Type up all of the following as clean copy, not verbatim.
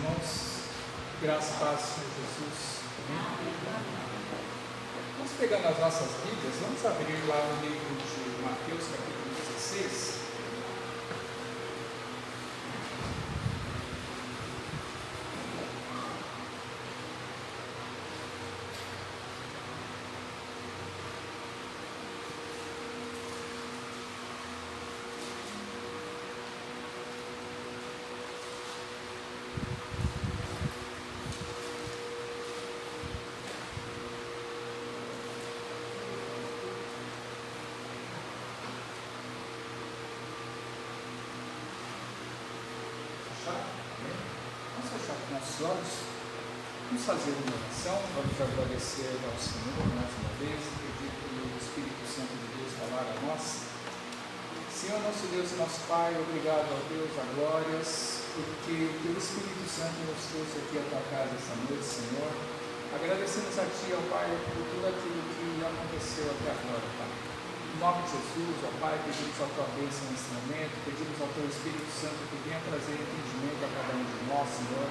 irmãos, graça e paz, Senhor Jesus. Vamos pegar nas nossas Bíblias, vamos abrir lá no livro de Mateus, capítulo 16. Vamos fechar os nossos olhos, vamos fazer uma oração, vamos agradecer ao Senhor mais uma vez, pedir que o Espírito Santo de Deus falar a nós. Senhor, nosso Deus e nosso Pai, obrigado ao Deus, a glórias, porque o Teu Espírito Santo nos trouxe aqui à Tua casa esta noite, Senhor. Agradecemos a Ti, ó Pai, por tudo aquilo que aconteceu até agora, Pai. Em nome de Jesus, ó Pai, pedimos a Tua bênção nesse momento, pedimos ao Teu Espírito Santo que venha trazer entendimento a cada um de nós, Senhor.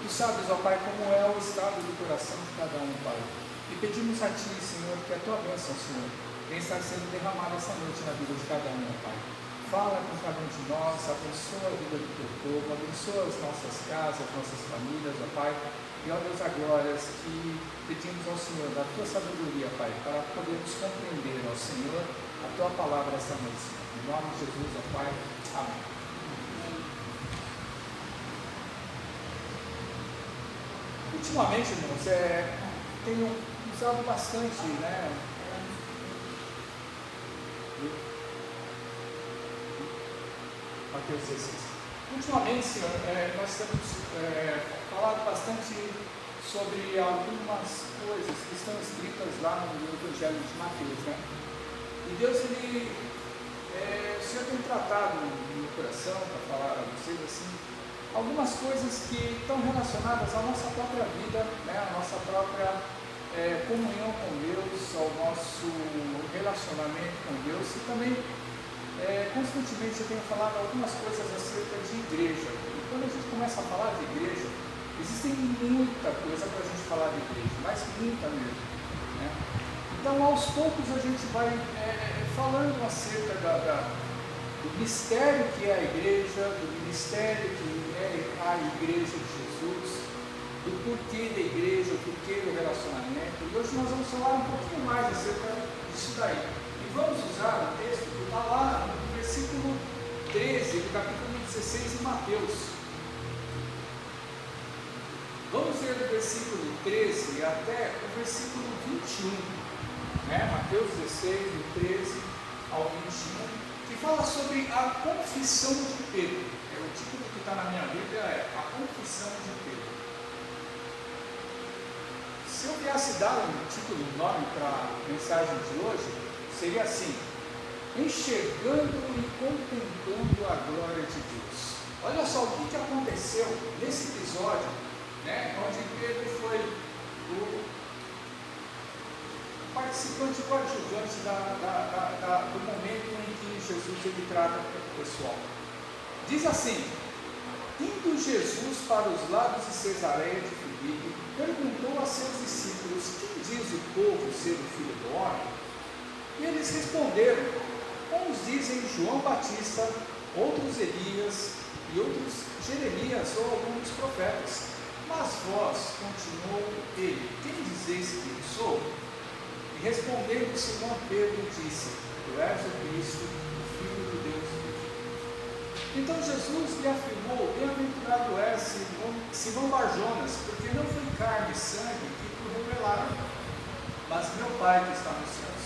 Tu sabes, ó Pai, como é o estado do coração de cada um, Pai. E pedimos a Ti, Senhor, que a Tua bênção, Senhor, venha estar sendo derramada essa noite na vida de cada um, ó Pai. Fala com cada um de nós, abençoa a vida do Teu povo, abençoa as nossas casas, as nossas famílias, ó Pai. E, ó Deus, a glórias que pedimos ao Senhor, da Tua sabedoria, Pai, para podermos compreender, ó Senhor, a Tua palavra esta noite, Senhor. Em nome de Jesus, ó Pai. Amém. Ultimamente, irmãos, tenho usado bastante, né? Mateus 16. Ultimamente, Senhor, nós temos falado bastante sobre algumas coisas que estão escritas lá no Evangelho de Mateus, né? E Deus, o Senhor tem tratado no meu coração para falar a vocês assim, algumas coisas que estão relacionadas à nossa própria vida, né? À nossa própria comunhão com Deus, ao nosso relacionamento com Deus e também constantemente eu tenho falado algumas coisas acerca de igreja. E quando a gente começa a falar de igreja, existe muita coisa para a gente falar de igreja, mas muita mesmo, né? Então, aos poucos a gente vai falando acerca do mistério que é a igreja, do ministério que é a igreja de Jesus, do porquê da igreja, o porquê do relacionamento. E hoje nós vamos falar um pouquinho mais acerca disso daí. E vamos usar o texto que está lá no versículo 13 do capítulo 16 de Mateus. Vamos ler do versículo 13 até o versículo 21, né? Mateus 16, do 13 ao 21, que fala sobre a confissão de Pedro. O título que está na minha Bíblia é A Confissão de Pedro. Se eu viesse dar um título, um nome para a mensagem de hoje, seria assim: Enxergando e contemplando a glória de Deus. Olha só o que aconteceu nesse episódio, né, onde Pedro foi o participante coadjuvante do momento em que Jesus ele trata o pessoal. Diz assim: Indo Jesus para os lados de Cesareia de Filipe, perguntou a seus discípulos: Quem diz o povo ser o Filho do Homem? E eles responderam: Uns dizem João Batista, outros Elias e outros Jeremias ou algum dos profetas. Mas vós, continuou ele, quem dizeis que eu sou? E respondendo Simão Pedro disse: Tu és o Cristo, o Filho de Deus vivo. Então Jesus lhe afirmou: Bem-aventurado és, Simão Barjonas, porque não foi carne e sangue que te revelaram, mas meu Pai que está nos céus.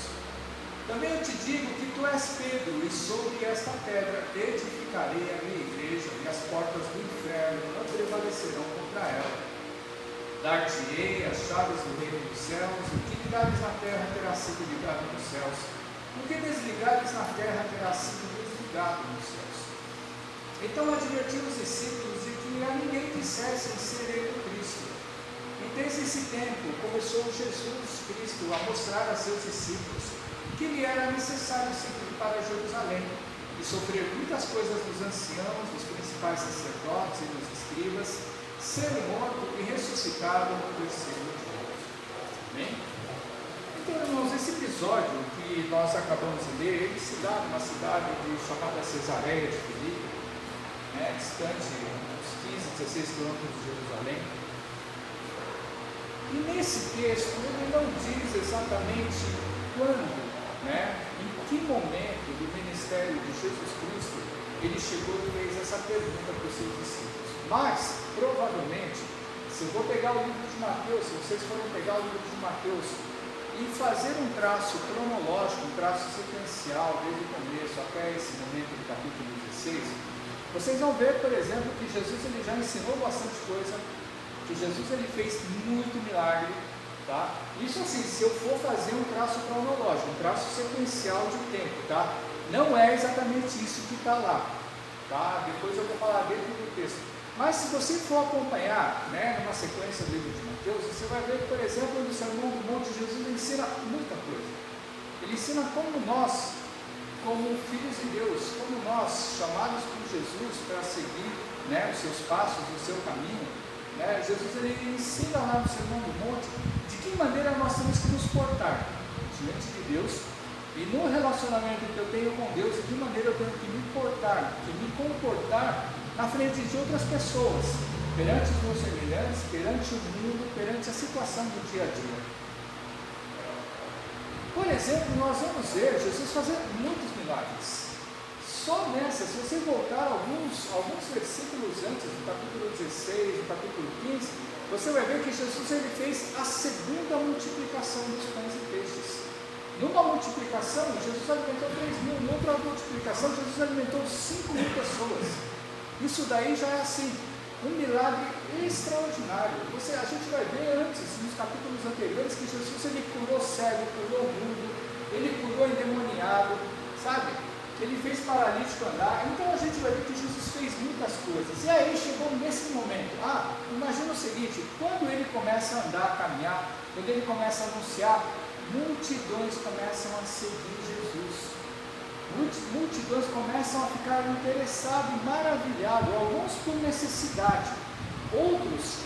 Também eu te digo que tu és Pedro, e sobre esta pedra edificarei a minha igreja, e as portas do inferno não prevalecerão contra ela. Dar-te-ei as chaves do reino dos céus, e o que ligares na terra terá sido ligado nos céus, o que desligares na terra terá sido desligado nos céus. Então advertiu os discípulos de que a ninguém dissessem ser ele o Cristo. E desde esse tempo começou Jesus Cristo a mostrar a seus discípulos que lhe era necessário seguir para Jerusalém e sofrer muitas coisas dos anciãos, dos principais sacerdotes e dos escribas, ser morto e ressuscitado no terceiro dia. Amém? Então, irmãos, esse episódio que nós acabamos de ler, ele se dá numa cidade chamada Cesareia de Filipe, distante uns 15, 16 quilômetros de Jerusalém. E nesse texto, ele não diz exatamente quando, em que momento do ministério de Jesus Cristo ele chegou e fez essa pergunta para os seus discípulos. Mas, provavelmente, se eu vou pegar o livro de Mateus, se vocês forem pegar o livro de Mateus e fazer um traço cronológico, um traço sequencial, desde o começo até esse momento do capítulo 16, vocês vão ver, por exemplo, que Jesus ele já ensinou bastante coisa, que Jesus ele fez muito milagre, tá? Isso assim, se eu for fazer um traço cronológico, um traço sequencial de tempo, tá? Não é exatamente isso que está lá, tá? Depois eu vou falar dentro do texto. Mas se você for acompanhar, numa sequência do livro de Mateus, você vai ver que, por exemplo, no Sermão do Monte, Jesus ensina muita coisa. Ele ensina como nós, como filhos de Deus, como nós, chamados por Jesus para seguir os seus passos, o seu caminho, Jesus ele ensina lá no Sermão do Monte de que maneira nós temos que nos portar diante de Deus e no relacionamento que eu tenho com Deus, de que maneira eu tenho que me portar, que me comportar na frente de outras pessoas, perante os meus semelhantes, perante o mundo, perante a situação do dia a dia. Por exemplo, nós vamos ver Jesus fazer muitos milagres. Só nessa, se você voltar alguns versículos antes, do capítulo 16, do capítulo 15, você vai ver que Jesus ele fez a segunda multiplicação dos pães e peixes. Numa multiplicação, Jesus alimentou 3.000, em outra multiplicação, Jesus alimentou 5.000 pessoas. Isso daí já é assim, um milagre extraordinário. A gente vai ver antes, nos capítulos anteriores, que Jesus ele curou cego, curou mudo, ele curou endemoniado, sabe? Ele fez paralítico andar. Então a gente vai ver que Jesus fez muitas coisas. E aí chegou nesse momento. Imagina o seguinte, quando ele começa a andar, a caminhar, quando ele começa a anunciar, multidões começam a seguir Jesus. Multidões começam a ficar interessados e maravilhados, alguns por necessidade, outros,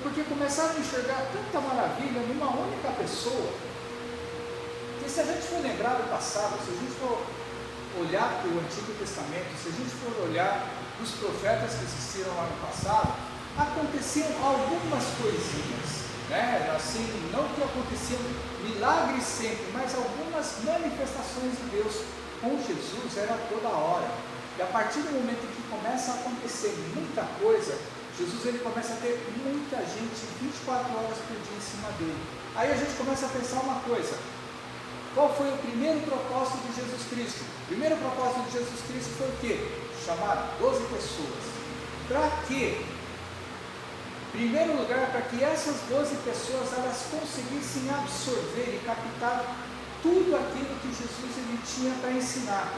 porque começaram a enxergar tanta maravilha numa única pessoa. Porque se a gente for lembrar do passado, se a gente for olhar para o Antigo Testamento, se a gente for olhar os profetas que existiram lá no passado, aconteciam algumas coisinhas, assim, não que aconteciam milagres sempre, mas algumas manifestações de Deus com Jesus era toda hora. E a partir do momento que começa a acontecer muita coisa, Jesus ele começa a ter muita gente 24 horas por dia em cima dele. Aí a gente começa a pensar uma coisa: qual foi o primeiro propósito de Jesus Cristo? O primeiro propósito de Jesus Cristo foi o quê? Chamar 12 pessoas. Para quê? Em primeiro lugar, para que essas 12 pessoas elas conseguissem absorver e captar tudo aquilo que Jesus ele tinha para ensinar.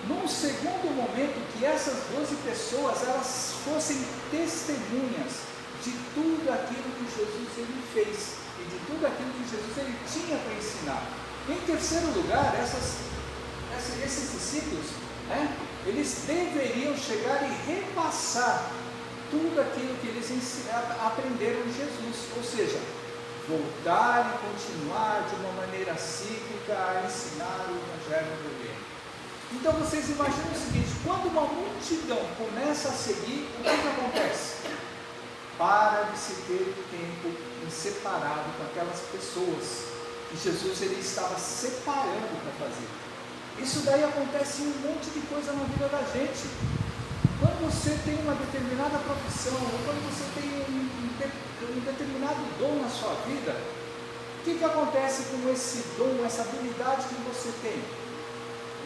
Num segundo momento, que essas 12 pessoas elas fossem testemunhas de tudo aquilo que Jesus ele fez e de tudo aquilo que Jesus ele tinha para ensinar. Em terceiro lugar, esses discípulos, eles deveriam chegar e repassar tudo aquilo que eles aprenderam de Jesus, ou seja, voltar e continuar de uma maneira cíclica a ensinar o Evangelho do Reino. Então vocês imaginam o seguinte: quando uma multidão começa a seguir, o que acontece? Para de se ter tempo em separado com aquelas pessoas que Jesus ele estava separando para fazer. Isso daí acontece em um monte de coisa na vida da gente. Quando você tem uma determinada profissão, ou quando você tem um determinado dom na sua vida, o que acontece com esse dom, essa habilidade que você tem?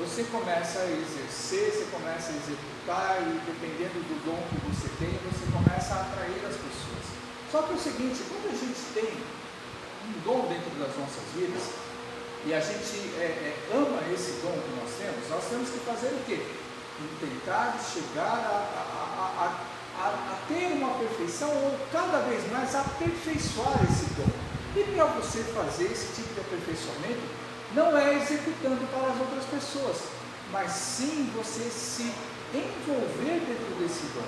Você começa a exercer, você começa a executar, e dependendo do dom que você tem, você começa a atrair as pessoas. Só que é o seguinte: quando a gente tem um dom dentro das nossas vidas, e a gente ama esse dom que nós temos que fazer o quê? Tentar chegar a ter uma perfeição, ou cada vez mais aperfeiçoar esse dom. E para você fazer esse tipo de aperfeiçoamento, não é executando para as outras pessoas, mas sim você se envolver dentro desse dom.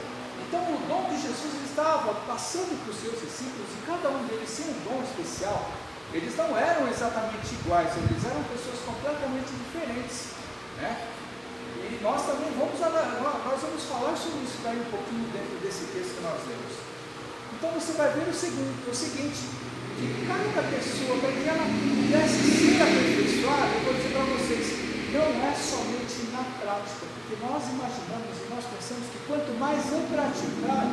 Então o dom de Jesus estava passando para os seus discípulos, e cada um deles tinha um dom especial. Eles não eram exatamente iguais, eles eram pessoas completamente diferentes, né? E nós também vamos falar sobre isso daí um pouquinho dentro desse texto que nós lemos. Então você vai ver o seguinte, que cada pessoa, para que ela pudesse ser aperfeiçoada, eu vou dizer para vocês, não é somente na prática, porque nós imaginamos e nós pensamos que quanto mais eu praticar,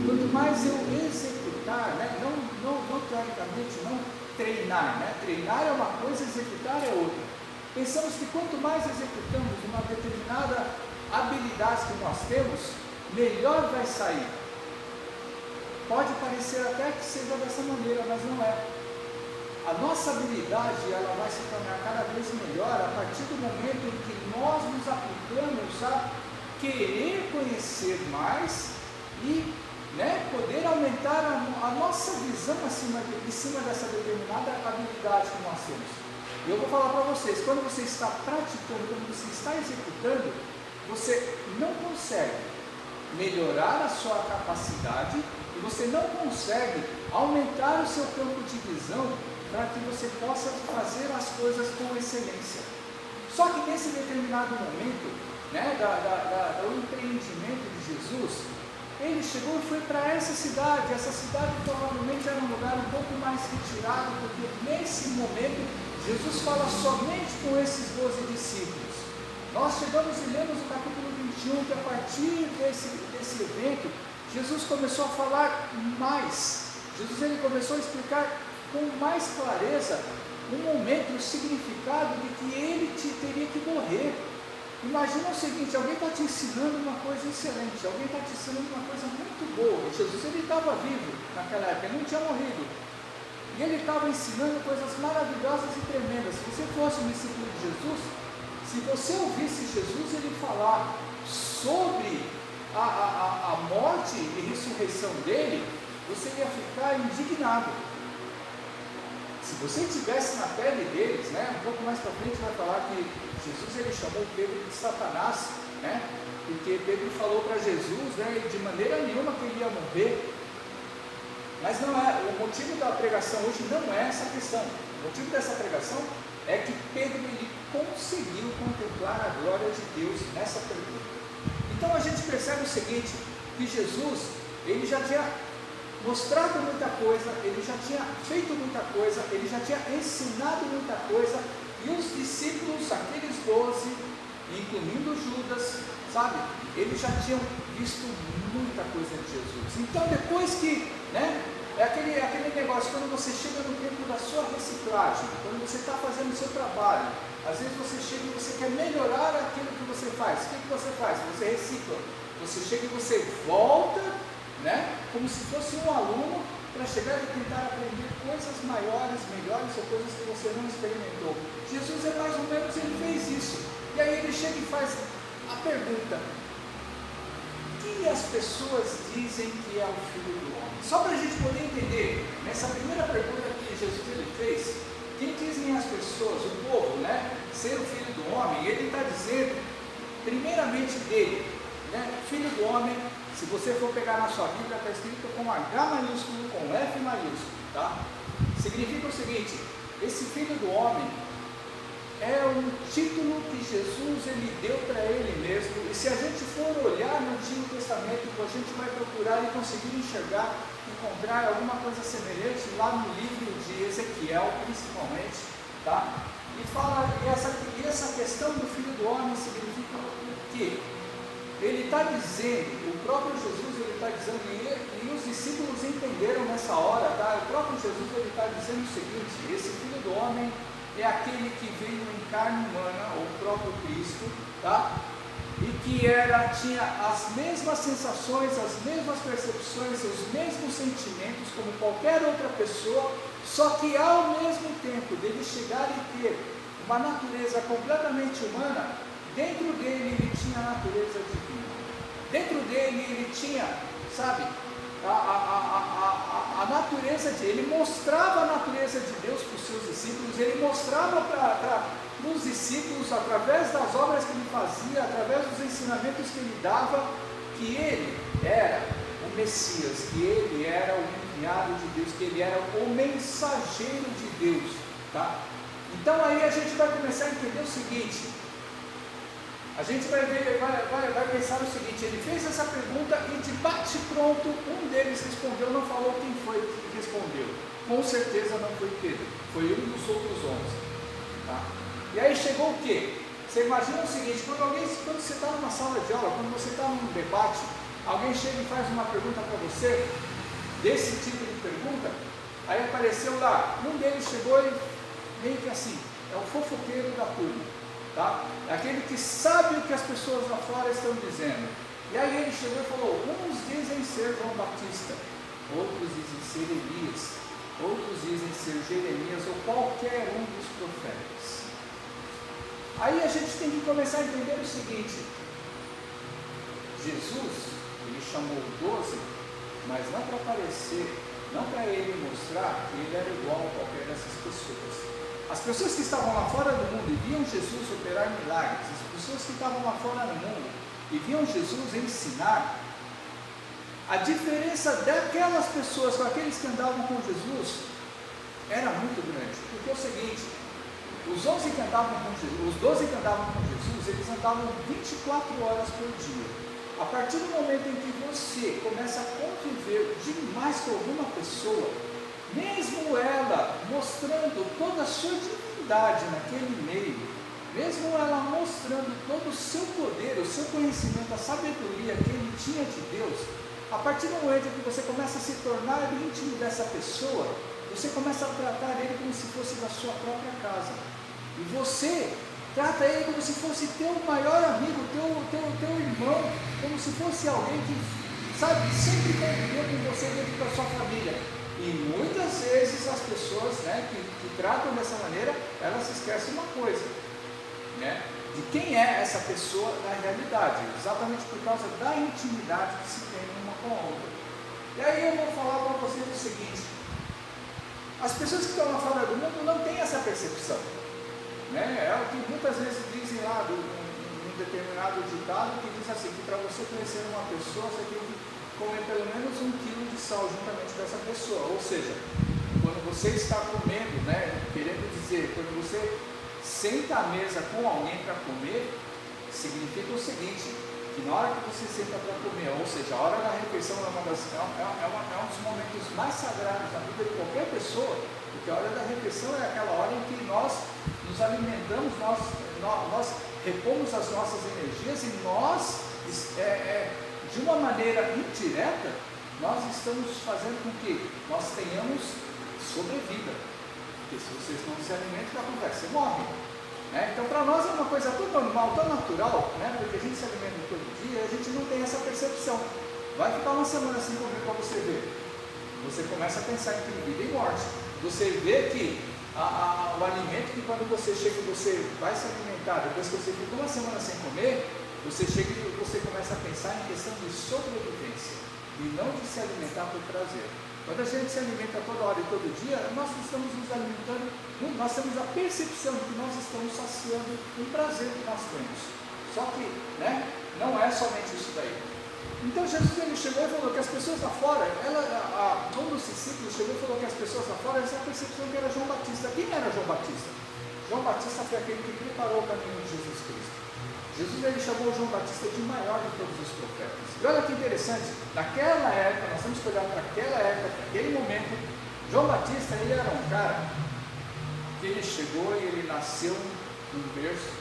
quanto mais eu executar, né? não teoricamente, não treinar, né? Treinar é uma coisa, executar é outra. Pensamos que quanto mais executamos uma determinada habilidade que nós temos, melhor vai sair. Pode parecer até que seja dessa maneira, mas não é. A nossa habilidade, ela vai se tornar cada vez melhor a partir do momento em que nós nos aplicamos a querer conhecer mais e, né, poder aumentar a nossa visão em cima dessa determinada habilidade que nós temos. E eu vou falar para vocês, quando você está praticando, quando você está executando, você não consegue melhorar a sua capacidade e você não consegue aumentar o seu campo de visão para que você possa fazer as coisas com excelência. Só que nesse determinado momento, né, do empreendimento de Jesus, ele chegou e foi para essa cidade. Essa cidade provavelmente era um lugar um pouco mais retirado, porque nesse momento Jesus fala somente com esses 12 discípulos. Nós chegamos e lemos o capítulo 21, que a partir desse evento, Jesus começou a falar mais. Jesus ele começou a explicar com mais clareza o momento, o significado de que ele teria que morrer. Imagina o seguinte, alguém está te ensinando uma coisa excelente, alguém está te ensinando uma coisa muito boa. Jesus ele estava vivo naquela época, ele não tinha morrido. E ele estava ensinando coisas maravilhosas e tremendas. Se você fosse um discípulo de Jesus, se você ouvisse Jesus ele falar sobre a morte e ressurreição dele, você ia ficar indignado. Se você estivesse na pele deles, né, um pouco mais para frente vai falar que Jesus ele chamou Pedro de Satanás, né, porque Pedro falou para Jesus, né, de maneira nenhuma que ele ia morrer. Mas não é, o motivo da pregação hoje não é essa questão. O motivo dessa pregação é que Pedro ele conseguiu contemplar a glória de Deus nessa pergunta. Então a gente percebe o seguinte, que Jesus ele já tinha mostrado muita coisa, ele já tinha feito muita coisa, ele já tinha ensinado muita coisa, e os discípulos, aqueles 12, incluindo Judas, sabe, eles já tinham visto muita coisa de Jesus. Então depois que, né, é aquele negócio, quando você chega no tempo da sua reciclagem, quando você está fazendo o seu trabalho, às vezes você chega e você quer melhorar aquilo que você faz. O que você faz? Você recicla. Você chega e você volta, né, como se fosse um aluno, para chegar e tentar aprender coisas maiores, melhores, ou coisas que você não experimentou. Jesus é mais ou menos, ele fez isso. E aí ele chega e faz a pergunta: que as pessoas dizem que é o Filho do Homem? Só para a gente poder entender, nessa primeira pergunta que Jesus ele fez, quem dizem as pessoas, o povo, né, ser o Filho do Homem? Ele está dizendo, primeiramente dele, né, Filho do Homem. Se você for pegar na sua Bíblia, está escrito com H maiúsculo, com F maiúsculo, tá? Significa o seguinte, esse Filho do Homem é um título que Jesus ele deu para ele mesmo, e se a gente for olhar no Antigo Testamento, a gente vai procurar e conseguir encontrar alguma coisa semelhante lá no livro de Ezequiel, principalmente, tá? E fala, e essa questão do Filho do Homem significa o quê? Ele está dizendo, o próprio Jesus ele está dizendo, e os discípulos entenderam nessa hora, tá? O próprio Jesus ele está dizendo o seguinte: esse Filho do Homem é aquele que veio em carne humana, o próprio Cristo, tá? E que tinha as mesmas sensações, as mesmas percepções, os mesmos sentimentos como qualquer outra pessoa, só que ao mesmo tempo dele chegar e ter uma natureza completamente humana, dentro dele ele tinha a natureza divina. Dentro dele ele tinha, sabe, a natureza de ele mostrava a natureza de Deus para os seus discípulos, ele mostrava para os discípulos, através das obras que ele fazia, através dos ensinamentos que ele dava, que ele era Messias, que ele era o enviado de Deus, que ele era o mensageiro de Deus, tá? Então aí a gente vai começar a entender o seguinte, a gente vai pensar o seguinte, ele fez essa pergunta e de bate-pronto um deles respondeu, não falou quem foi que respondeu, com certeza não foi Pedro, foi um dos outros 11, tá? E aí chegou o quê? Você imagina o seguinte, quando você está numa sala de aula, quando você está num debate, alguém chega e faz uma pergunta para você, desse tipo de pergunta, aí apareceu lá, um deles chegou e meio que assim, é o fofoqueiro da turma, tá? É aquele que sabe o que as pessoas lá fora estão dizendo. E aí ele chegou e falou, uns dizem ser João Batista, outros dizem ser Elias, outros dizem ser Jeremias ou qualquer um dos profetas. Aí a gente tem que começar a entender o seguinte, Jesus, ele chamou 12, mas não para aparecer, não para ele mostrar que ele era igual a qualquer dessas pessoas. As pessoas que estavam lá fora do mundo e viam Jesus operar milagres, as pessoas que estavam lá fora do mundo e viam Jesus ensinar, a diferença daquelas pessoas com aqueles que andavam com Jesus era muito grande, porque é o seguinte, os 12 que andavam com Jesus, eles andavam 24 horas por dia. A partir do momento em que você começa a conviver demais com alguma pessoa, mesmo ela mostrando toda a sua divindade naquele meio, mesmo ela mostrando todo o seu poder, o seu conhecimento, a sabedoria que ele tinha de Deus, a partir do momento em que você começa a se tornar íntimo dessa pessoa, você começa a tratar ele como se fosse da sua própria casa. E você trata ele como se fosse teu maior amigo, teu irmão, como se fosse alguém que, sabe, sempre conviveu com você dentro da sua família. E muitas vezes as pessoas, né, que tratam dessa maneira, elas se esquecem uma coisa, né, de quem é essa pessoa na realidade, exatamente por causa da intimidade que se tem uma com a outra. E aí eu vou falar para vocês o seguinte, as pessoas que estão lá fora do mundo não têm essa percepção. É o que muitas vezes dizem lá, um determinado ditado, que diz assim, que para você conhecer uma pessoa, você tem que comer pelo menos 1 quilo de sal juntamente dessa pessoa. Ou seja, quando você está comendo, né, querendo dizer, quando você senta à mesa com alguém para comer, significa o seguinte, que na hora que você senta para comer, ou seja, a hora da refeição é um dos momentos mais sagrados da vida de qualquer pessoa, porque a hora da refeição é aquela hora em que nós nos alimentamos, nós repomos as nossas energias e nós, de uma maneira indireta, nós estamos fazendo com que nós tenhamos sobrevida, porque se vocês não se alimentam, o que acontece? Você morre. Então para nós é uma coisa tão normal, tão natural, né? Porque a gente se alimenta todo dia e a gente não tem essa percepção. Vai ficar uma semana sem comer para você ver. Você começa a pensar entre vida e morte. Você vê que o alimento que quando você chega e você vai se alimentar, depois que você fica uma semana sem comer, você chega e você começa a pensar em questão de sobrevivência e não de se alimentar por prazer. Quando a gente se alimenta toda hora e todo dia, nós estamos nos alimentando, nós temos a percepção de que nós estamos saciando um prazer que nós temos. Só que, né, não é somente isso daí. Então Jesus ele chegou e falou que as pessoas lá fora, um dos discípulos chegou e falou que as pessoas lá fora, essa percepção que era João Batista. Quem era João Batista? João Batista foi aquele que preparou o caminho de Jesus Cristo. Jesus ele chamou João Batista de maior de todos os profetas. E olha que interessante, naquela época, nós temos que olhar para aquela época, para aquele momento, João Batista ele era um cara que ele chegou e ele nasceu num berço,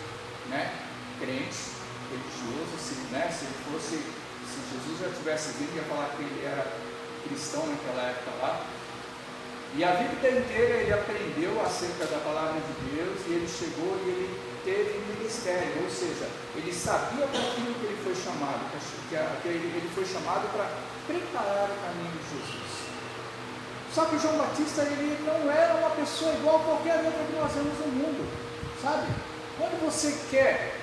né, crente, religioso, se Jesus já tivesse vindo, ia falar que ele era cristão naquela época lá. E a vida inteira ele aprendeu acerca da palavra de Deus e ele chegou e ele teve um ministério, ou seja, ele sabia para aquilo que ele foi chamado, ele foi chamado para preparar o caminho de Jesus. Só que João Batista ele não era uma pessoa igual a qualquer outra que nós vemos no mundo, sabe? Quando você quer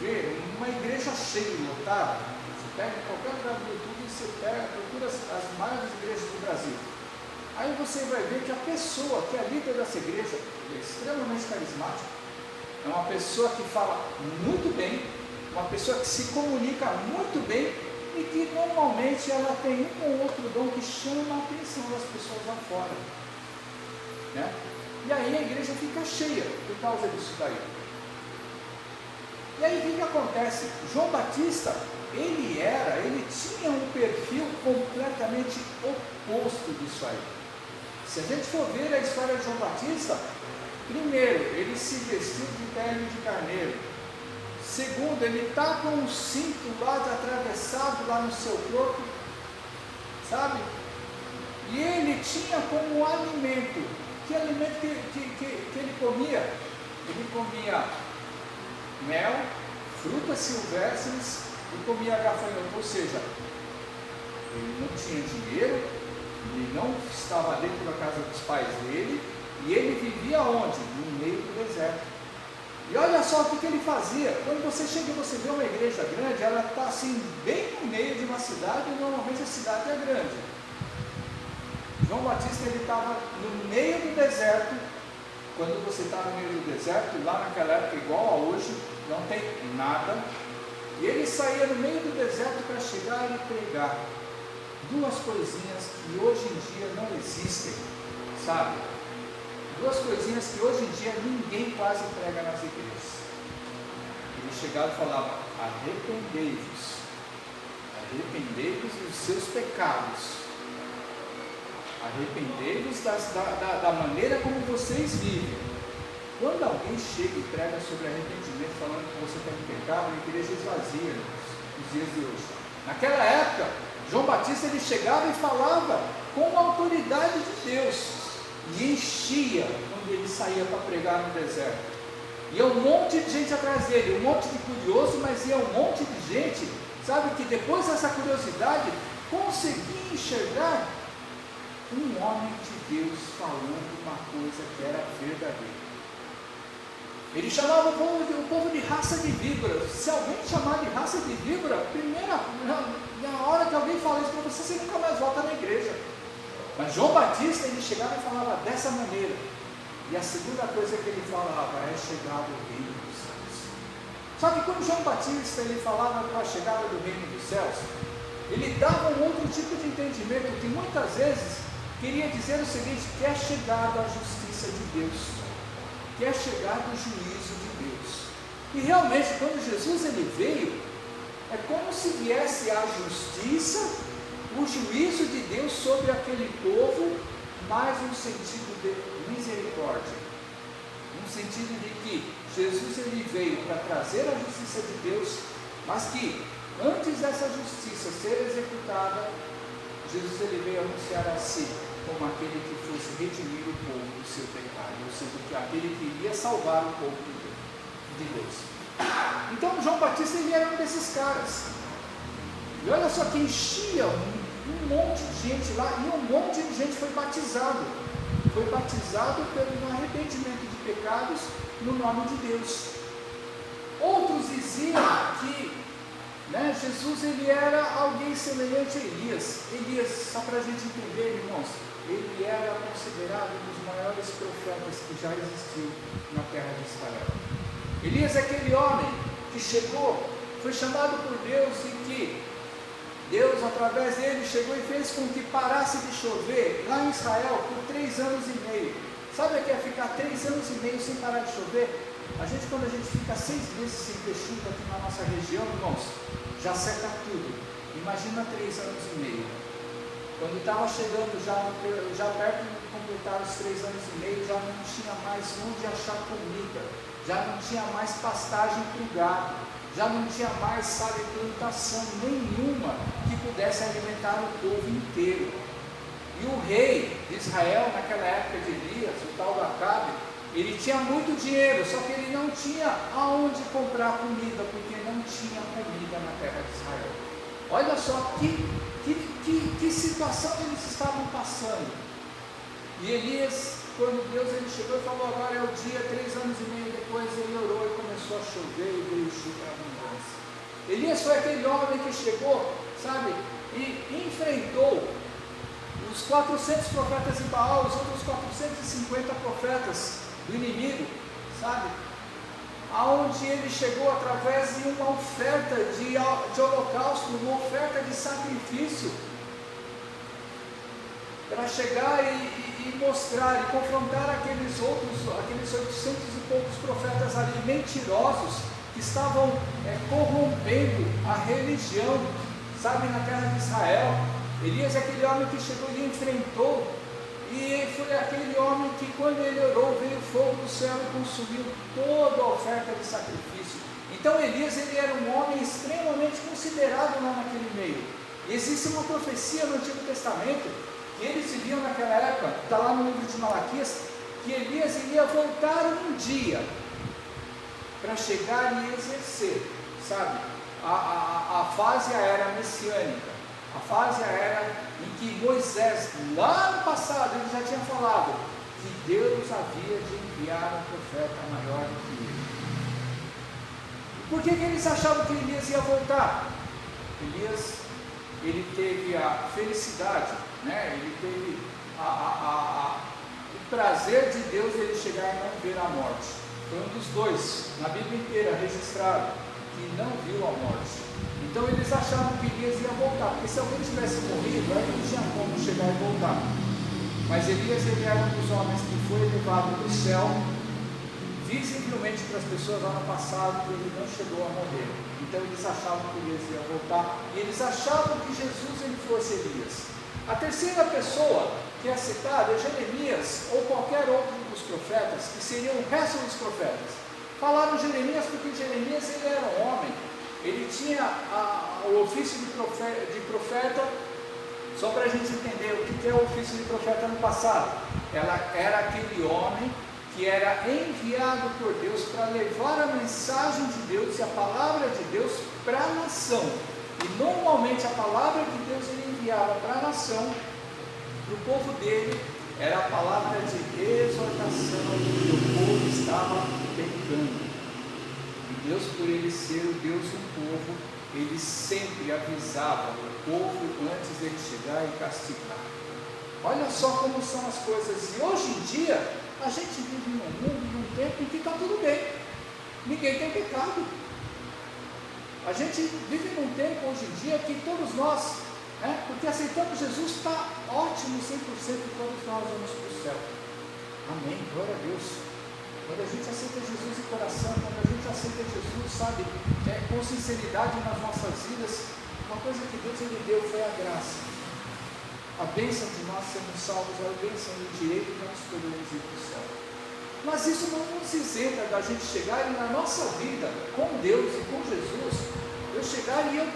ver uma igreja cheia e lotada, você pega qualquer lugar do YouTube e você procura as maiores igrejas do Brasil. Aí você vai ver que a pessoa que é líder dessa igreja é extremamente carismática, é uma pessoa que fala muito bem, uma pessoa que se comunica muito bem, e que normalmente ela tem um ou outro dom que chama a atenção das pessoas lá fora, né? E aí a igreja fica cheia por causa disso daí. E aí o que acontece? João Batista, ele tinha um perfil completamente oposto disso aí. Se a gente for ver a história de João Batista, primeiro, ele se vestiu de pele de carneiro. Segundo, ele está com um cinto lá atravessado lá no seu corpo, sabe? E ele tinha como alimento, que alimento que ele comia? Ele comia mel, frutas silvestres e comia gafanhoto, ou seja, ele não tinha dinheiro, ele não estava dentro da casa dos pais dele, e ele vivia onde? No meio do deserto. E olha só o que ele fazia. Quando você chega e você vê uma igreja grande, ela está assim, bem no meio de uma cidade, e normalmente a cidade é grande. João Batista, ele estava no meio do deserto. Quando você está no meio do deserto, lá naquela época, igual a hoje, não tem nada. E ele saía no meio do deserto para chegar e pregar. Duas coisinhas que hoje em dia não existem, sabe? Duas coisinhas que hoje em dia ninguém quase prega nas igrejas. Ele chegava e falava: arrependei-vos dos seus pecados, arrependei-vos da maneira como vocês vivem. Quando alguém chega e prega sobre arrependimento, falando que você tem um pecado, a igreja esvazia nos dias de hoje. Naquela época, João Batista, ele chegava e falava com a autoridade de Deus, e enchia quando ele saía para pregar no deserto. Ia um monte de gente atrás dele, um monte de curioso, mas ia um monte de gente, sabe, que depois dessa curiosidade, conseguia enxergar um homem de Deus falando uma coisa que era verdadeira. Ele chamava o povo de raça de víboras. Se alguém chamar de raça de víbora, na hora que alguém fala isso para você, você nunca mais volta na igreja. Mas João Batista, ele chegava e falava dessa maneira. E a segunda coisa que ele falava é chegado o reino dos céus. Só que quando João Batista, ele falava com a chegada do reino dos céus, ele dava um outro tipo de entendimento, que muitas vezes queria dizer o seguinte: que é chegado a justiça de Deus, que é chegado o juízo de Deus. E realmente, quando Jesus ele veio, é como se viesse a justiça, o juízo de Deus sobre aquele povo, mais um sentido de misericórdia, no sentido de que Jesus ele veio para trazer a justiça de Deus, mas que antes dessa justiça ser executada, Jesus ele veio anunciar a si como aquele que fosse redimir o povo do seu pecado, ou seja, que aquele que iria salvar o povo de Deus. Então João Batista ele era um desses caras. E olha só que enchia um monte de gente lá, e um monte de gente foi batizado. Foi batizado pelo arrependimento de pecados no nome de Deus. Outros diziam que Jesus ele era alguém semelhante a Elias. Elias, só para a gente entender, irmãos, ele era considerado um dos maiores profetas que já existiu na terra de Israel. Elias é aquele homem que chegou, foi chamado por Deus, e que Deus, através dele, chegou e fez com que parasse de chover lá em Israel por 3 anos e meio. Sabe o que é ficar 3 anos e meio sem parar de chover? Quando a gente fica 6 meses sem ter chuva aqui na nossa região, irmãos, já seca tudo. Imagina 3 anos e meio. Quando estava chegando já perto de completar os 3 anos e meio, já não tinha mais onde achar comida, já não tinha mais pastagem para o gado, já não tinha mais, plantação nenhuma que pudesse alimentar o povo inteiro. E o rei de Israel, naquela época de Elias, o tal do Acabe, ele tinha muito dinheiro, só que ele não tinha aonde comprar comida, porque não tinha comida na terra de Israel. Olha só que situação eles estavam passando. E Elias, quando Deus ele chegou e falou: agora é o dia, 3 anos e meio depois, ele orou e começou a chover e veio chuva em abundância. Elias foi aquele homem que chegou, e enfrentou os 400 profetas de Baal, os outros 450 profetas do inimigo, aonde ele chegou através de uma oferta de holocausto, uma oferta de sacrifício, para chegar e mostrar e confrontar aqueles 800 e poucos profetas ali, mentirosos, que estavam corrompendo a religião, sabe, na terra de Israel. Elias é aquele homem que chegou e enfrentou, e foi aquele homem que, quando ele orou, veio fogo do céu e consumiu toda a oferta de sacrifício. Então Elias, ele era um homem extremamente considerado lá naquele meio. E existe uma profecia no Antigo Testamento, que eles viviam naquela época, está lá no livro de Malaquias, que Elias iria voltar um dia para chegar e exercer, sabe, a fase, a era messiânica, a fase, a era em que Moisés, lá no passado, ele já tinha falado que Deus havia de enviar um profeta maior do que ele. Por que eles achavam que Elias ia voltar? Elias, ele teve a felicidade, né? Ele teve o prazer de Deus ele chegar e não ver a morte. Foi um dos dois, na Bíblia inteira, registrado, que não viu a morte. Então eles achavam que Elias ia voltar, porque se alguém tivesse morrido, aí não tinha como chegar e voltar. Mas Elias, ele era um dos homens que foi levado para o céu, visivelmente para as pessoas lá no passado, que ele não chegou a morrer. Então eles achavam que Elias ia voltar, e eles achavam que Jesus ele fosse Elias. A terceira pessoa que é citada é Jeremias, ou qualquer outro dos profetas, que seriam o resto dos profetas. Falaram Jeremias porque Jeremias ele era um homem, ele tinha o ofício de profeta, só para a gente entender o que é o ofício de profeta no passado. Ela era aquele homem que era enviado por Deus para levar a mensagem de Deus e a palavra de Deus para a nação. E normalmente a palavra de Deus ele enviava para a nação, para o povo dele, era a palavra de exortação, que o povo estava pecando. E Deus, por ele ser o Deus do povo, ele sempre avisava o povo antes dele chegar e castigar. Olha só como são as coisas. E hoje em dia, a gente vive num mundo, num tempo em que está tudo bem. Ninguém tem pecado. A gente vive num tempo hoje em dia que todos nós, porque aceitamos Jesus, está ótimo 100%, e todos nós vamos para o céu. Amém, glória a Deus. Quando a gente aceita Jesus de coração, quando a gente aceita Jesus, sabe, com sinceridade nas nossas vidas, uma coisa que Deus ele deu foi a graça. A bênção de nós sermos salvos, a bênção do direito de nós podermos ir para o céu. Mas isso não nos isenta da gente chegar e na nossa vida, com Deus e com Jesus, eu chegar e eu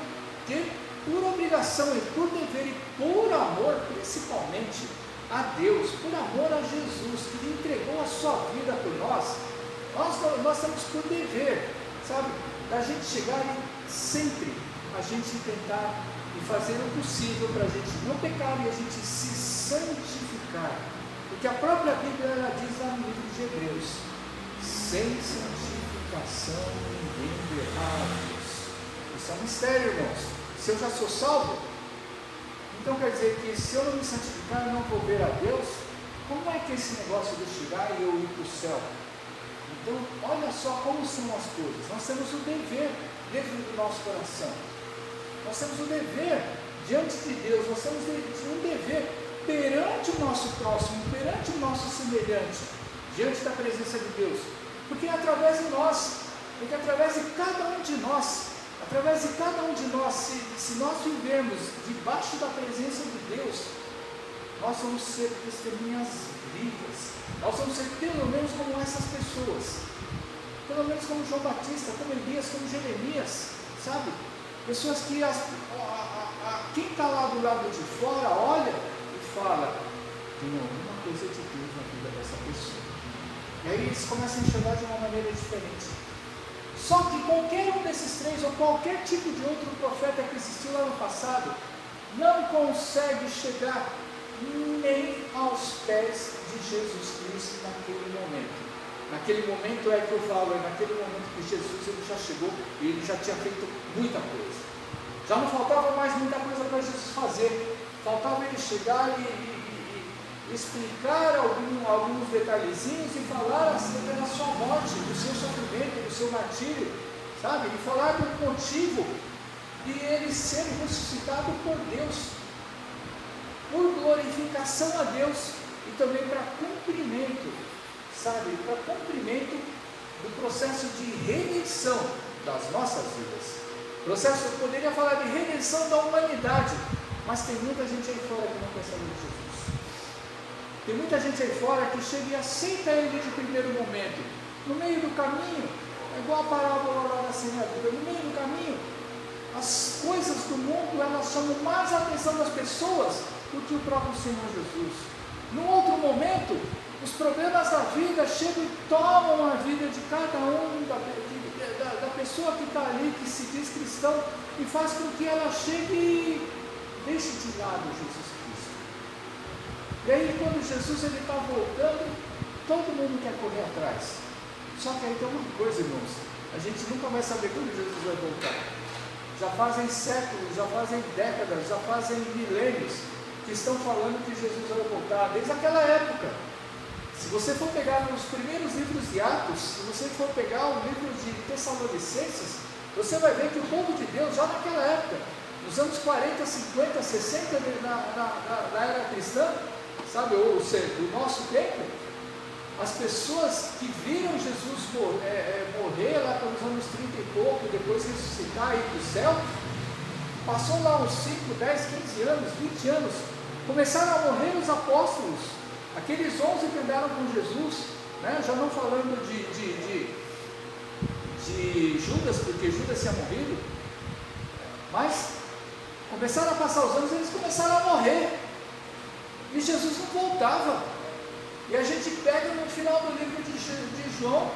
ter por obrigação e por dever e por amor, principalmente a Deus, por amor a Jesus, que lhe entregou a sua vida por nós, nós temos por dever, sabe, da gente chegar e sempre a gente tentar e fazer o possível para a gente não pecar e a gente se santificar, porque a própria Bíblia ela diz lá no livro de Hebreus, sem santificação ninguém verá a Deus. Isso é um mistério, irmãos. Se eu já sou salvo, então quer dizer que se eu não me santificar, eu não vou ver a Deus. Como é que é esse negócio de chegar e eu ir para o céu? Então, olha só como são as coisas. Nós temos o dever dentro do nosso coração. Nós temos o dever diante de Deus. Nós temos um dever perante o nosso próximo, perante o nosso semelhante, diante da presença de Deus. Porque através de nós, porque através de cada um de nós, se nós vivermos debaixo da presença de Deus, nós vamos ser testemunhas vivas. Nós vamos ser pelo menos como essas pessoas, pelo menos como João Batista, como Elias, como Jeremias, sabe? Pessoas que quem está lá do lado de fora olha e fala, tem alguma coisa de Deus na vida dessa pessoa. E aí eles começam a enxergar de uma maneira diferente. Só que qualquer um desses três, ou qualquer tipo de outro profeta que existiu lá no passado, não consegue chegar nem aos pés de Jesus Cristo naquele momento. Naquele momento é que eu falo, é naquele momento que Jesus ele já chegou e ele já tinha feito muita coisa. Já não faltava mais muita coisa para Jesus fazer. Faltava ele chegar explicar alguns detalhezinhos e falar acerca da sua morte, do seu sofrimento, do seu martírio, sabe? E falar do motivo de ele ser ressuscitado por Deus, por glorificação a Deus e também para cumprimento, sabe? Para cumprimento do processo de redenção das nossas vidas. Processo, eu poderia falar de redenção da humanidade, mas tem muita gente aí fora que não quer saber de Jesus. Tem muita gente aí fora que chega e aceita ele de primeiro momento. No meio do caminho, é igual a parábola lá da semeadura, no meio do caminho, as coisas do mundo, elas chamam mais a atenção das pessoas do que o próprio Senhor Jesus. Num outro momento, os problemas da vida chegam e tomam a vida de cada um, da pessoa que está ali, que se diz cristão, e faz com que ela chegue e deixe de lado Jesus Cristo. E aí, quando Jesus está voltando, todo mundo quer correr atrás. Só que aí tem uma coisa, irmãos, a gente nunca vai saber quando Jesus vai voltar. Já fazem séculos, já fazem décadas, já fazem milênios que estão falando que Jesus vai voltar, desde aquela época. Se você for pegar nos primeiros livros de Atos, se você for pegar o livro de Tessalonicenses, você vai ver que o povo de Deus, já naquela época, nos anos 40, 50, 60, na era cristã, sabe, ou seja, do nosso tempo, as pessoas que viram Jesus morrer lá pelos anos 30 e pouco, depois ressuscitar e ir para o céu, passou lá uns 5, 10, 15 anos, 20 anos, começaram a morrer os apóstolos, aqueles 11 que andaram com Jesus, né? Já não falando de Judas, porque Judas tinha morrido, mas começaram a passar os anos, eles começaram a morrer, e Jesus não voltava. E a gente pega no final do livro de João,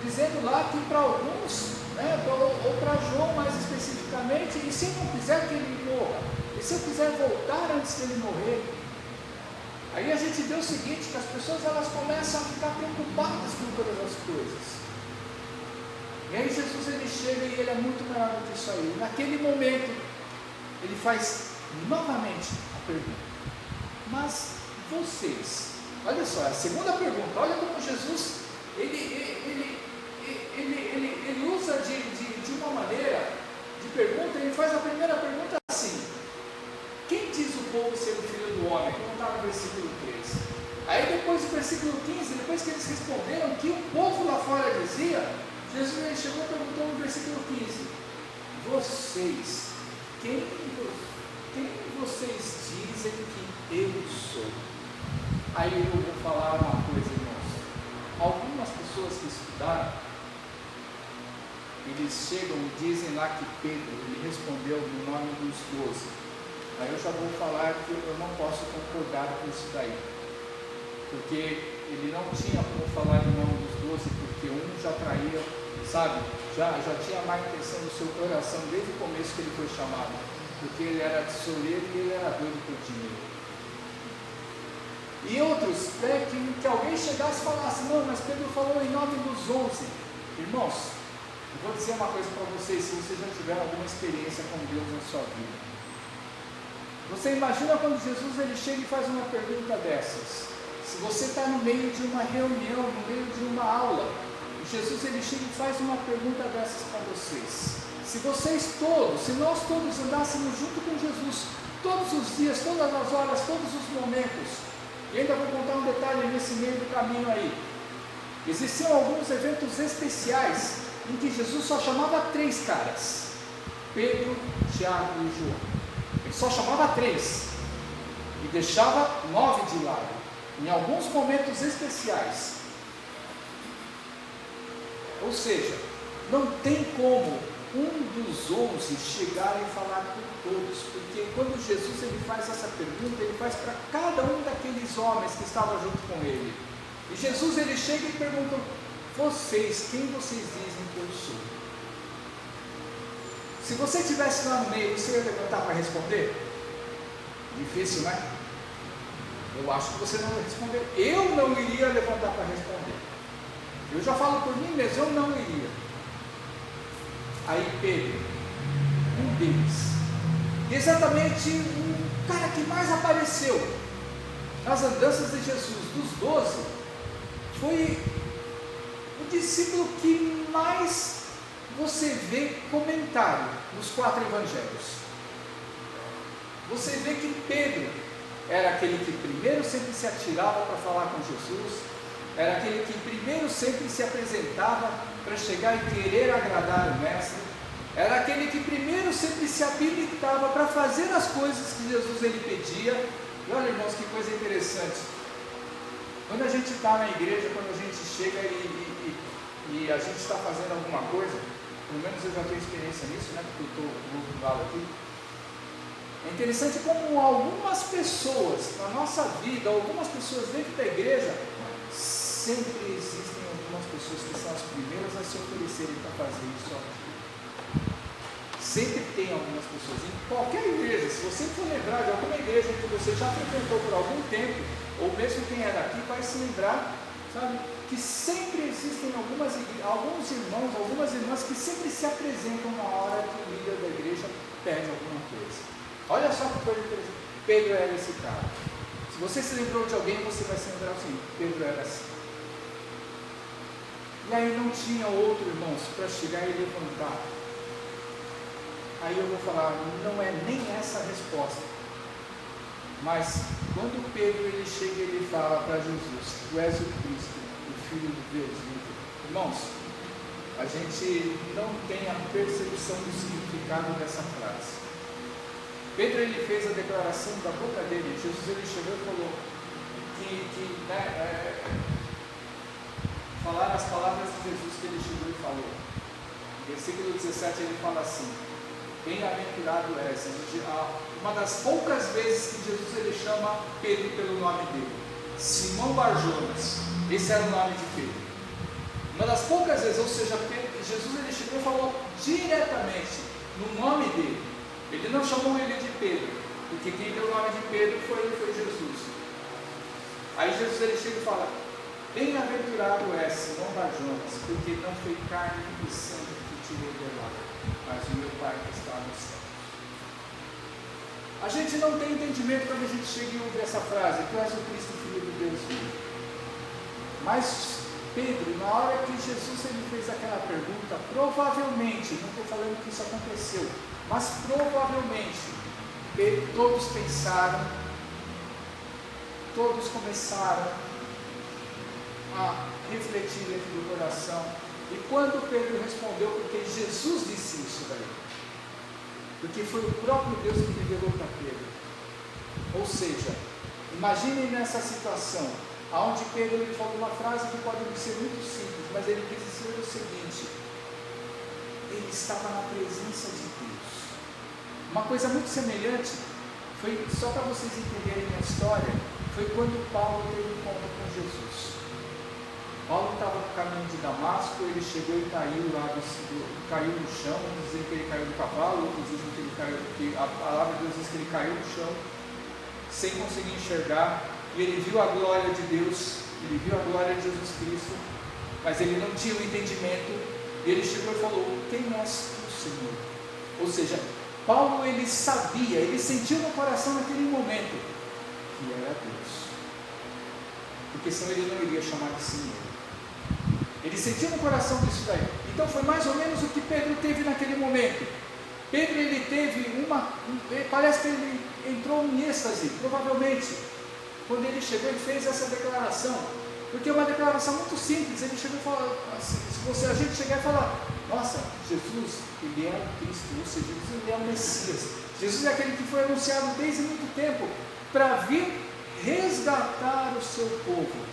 dizendo lá que para alguns, né, ou para João mais especificamente, e se não quiser que ele morra, e se eu quiser voltar antes dele morrer, aí a gente vê o seguinte, que as pessoas elas começam a ficar preocupadas com todas as coisas. E aí Jesus ele chega e ele é muito maior do que isso aí. Naquele momento, ele faz novamente a pergunta: mas vocês, olha só, a segunda pergunta, olha como Jesus, ele usa de uma maneira de pergunta, ele faz a primeira pergunta assim: quem diz o povo ser o filho do homem? Como está no versículo 13. Aí depois do versículo 15, depois que eles responderam que o povo lá fora dizia, Jesus ele chegou e perguntou no versículo 15: vocês, quem vocês dizem que eu sou? Aí eu vou falar uma coisa, irmãos. Algumas pessoas que estudaram, eles chegam e dizem lá que Pedro, ele respondeu no nome dos 12. Aí eu já vou falar que eu não posso concordar com isso daí, porque ele não tinha como falar em nome dos 12, porque um já traía, sabe, já tinha má intenção no seu coração desde o começo que ele foi chamado, porque ele era tesoureiro e ele era doido por dinheiro. E outros, né, que alguém chegasse e falasse: não, mas Pedro falou em nome dos 11. Irmãos, eu vou dizer uma coisa para vocês, se vocês já tiveram alguma experiência com Deus na sua vida. Você imagina quando Jesus ele chega e faz uma pergunta dessas? Se você está no meio de uma reunião, no meio de uma aula, e Jesus ele chega e faz uma pergunta dessas para vocês. Se vocês todos, se nós todos andássemos junto com Jesus, todos os dias, todas as horas, todos os momentos, e ainda vou contar um detalhe nesse meio do caminho aí, existiam alguns eventos especiais, em que Jesus só chamava 3 caras, Pedro, Tiago e João. Ele só chamava 3 e deixava 9 de lado, em alguns momentos especiais. Ou seja, não tem como um dos 11 chegar e falar com todos, porque quando Jesus ele faz essa pergunta, ele faz para cada um daqueles homens que estavam junto com ele. E Jesus ele chega e pergunta: vocês, quem vocês dizem que eu sou? Se você estivesse lá no meio, você ia levantar para responder? Difícil, né? Eu acho que você não ia responder. Eu não iria levantar para responder. Eu já falo por mim mesmo, eu não iria. Aí Pedro, um deles, exatamente o cara que mais apareceu nas andanças de Jesus, dos 12, foi o discípulo que mais você vê comentário nos 4 evangelhos. Você vê que Pedro era aquele que primeiro sempre se atirava para falar com Jesus, era aquele que primeiro sempre se apresentava para chegar e querer agradar o mestre, era aquele que primeiro sempre se habilitava para fazer as coisas que Jesus ele pedia. E olha, irmãos, que coisa interessante, quando a gente está na igreja, quando a gente chega e a gente está fazendo alguma coisa, pelo menos eu já tenho experiência nisso, né, porque eu estou no lado aqui. É interessante como algumas pessoas na nossa vida, algumas pessoas dentro da igreja, sempre existem algumas pessoas que são as primeiras a se oferecerem para fazer isso. Sempre tem algumas pessoas, em qualquer igreja, se você for lembrar de alguma igreja que você já frequentou por algum tempo, ou mesmo quem é daqui vai se lembrar, sabe, que sempre existem alguns irmãos, algumas irmãs que sempre se apresentam na hora que o líder da igreja pede alguma coisa. Olha só que coisa interessante. Pedro era esse cara. Se você se lembrou de alguém, você vai se lembrar assim: Pedro era assim. E aí não tinha outro, irmãos, para chegar e levantar. Aí eu vou falar, não é nem essa a resposta. Mas quando Pedro ele chega e ele fala para Jesus: Tu és o Cristo, o Filho de Deus vivo. Irmãos, a gente não tem a percepção do significado dessa frase. Pedro ele fez a declaração da boca dele. Jesus ele chegou e falou falar as palavras de Jesus que ele chegou e falou. No versículo 17 ele fala assim: Bem-aventurado és. Uma das poucas vezes que Jesus ele chama Pedro pelo nome dele, Simão Barjonas. Esse era o nome de Pedro. Uma das poucas vezes, ou seja, Jesus ele chegou e falou diretamente no nome dele. Ele não chamou ele de Pedro, porque quem deu o nome de Pedro foi Jesus. Aí Jesus ele chega e fala: Bem-aventurado és, Simão Barjonas, porque não foi carne e sangue que te revelou, mas o meu Pai que está no céu. A gente não tem entendimento quando a gente chega e ouve essa frase: Tu és o Cristo, Filho de Deus vivo. Mas Pedro, na hora que Jesus ele fez aquela pergunta, provavelmente, não estou falando que isso aconteceu, mas provavelmente todos pensaram, todos começaram a refletir dentro do coração. E quando Pedro respondeu, porque Jesus disse isso daí, porque foi o próprio Deus que revelou para Pedro. Ou seja, imaginem nessa situação, onde Pedro ele falou uma frase que pode ser muito simples, mas ele quis dizer o seguinte: ele estava na presença de Deus. Uma coisa muito semelhante, foi só para vocês entenderem a história, foi quando Paulo teve um encontro com Jesus. Paulo estava no caminho de Damasco, ele chegou e caiu caiu no chão. Uns dizem que ele caiu do cavalo, outros dizem que ele caiu, que a palavra de Deus diz que ele caiu no chão, sem conseguir enxergar, e ele viu a glória de Deus, ele viu a glória de Jesus Cristo, mas ele não tinha o entendimento, e ele chegou e falou: Quem és tu, Senhor? Ou seja, Paulo ele sabia, ele sentiu no coração naquele momento que era Deus, porque senão ele não iria chamar de Senhor. Ele sentiu no coração disso daí. Então foi mais ou menos o que Pedro teve naquele momento. Pedro ele teve parece que ele entrou em êxtase, provavelmente, quando ele chegou e fez essa declaração, porque é uma declaração muito simples. Ele chegou e falou assim, se a gente chegar e falar: Nossa, Jesus, ele é o Cristo, ou seja, Jesus ele é o Messias. Jesus é aquele que foi anunciado desde muito tempo para vir resgatar o seu povo.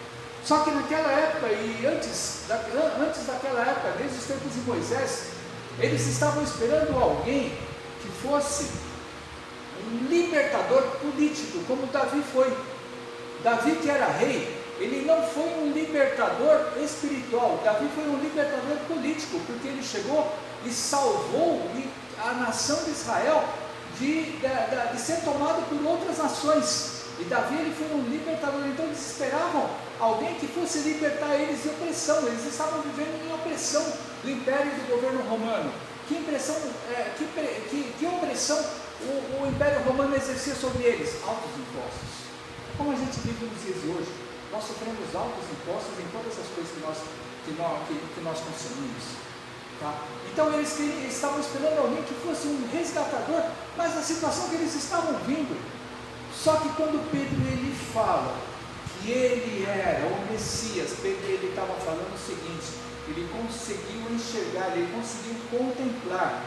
Só que naquela época, e antes daquela época, desde os tempos de Moisés, eles estavam esperando alguém que fosse um libertador político, como Davi foi. Davi, que era rei, ele não foi um libertador espiritual, Davi foi um libertador político, porque ele chegou e salvou a nação de Israel de ser tomado por outras nações. E Davi ele foi um libertador. Então eles esperavam alguém que fosse libertar eles de opressão. Eles estavam vivendo em opressão do império e do governo romano. Que opressão o império romano exercia sobre eles? Altos impostos. Como a gente vive nos dias de hoje. Nós sofremos altos impostos em todas as coisas que nós consumimos. Tá? Então eles estavam esperando alguém que fosse um resgatador, mas na situação que eles estavam vindo. Só que quando Pedro ele fala que ele era o Messias, Pedro ele estava falando o seguinte: ele conseguiu enxergar, ele conseguiu contemplar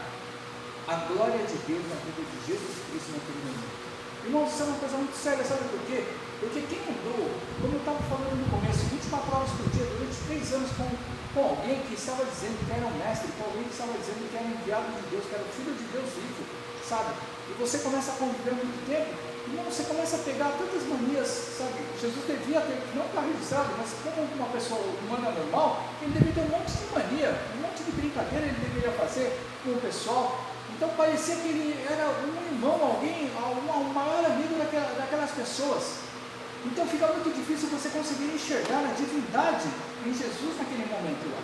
a glória de Deus na vida de Jesus Cristo naquele momento. Irmãos, isso é uma coisa muito séria, sabe por quê? Porque quem andou, como eu estava falando no começo, 24 horas por dia, durante 3 anos com alguém que estava dizendo que era um mestre, com alguém que estava dizendo que era um enviado de Deus, que era o Filho de Deus vivo, sabe? E você começa a conviver muito tempo, irmão, você começa a pegar tantas manias, sabe? Jesus devia ter, não está registrado, mas como uma pessoa humana normal, ele devia ter um monte de mania, um monte de brincadeira ele deveria fazer com o pessoal. Então parecia que ele era um irmão, alguém, um maior amigo daquelas pessoas. Então fica muito difícil você conseguir enxergar a divindade em Jesus naquele momento lá.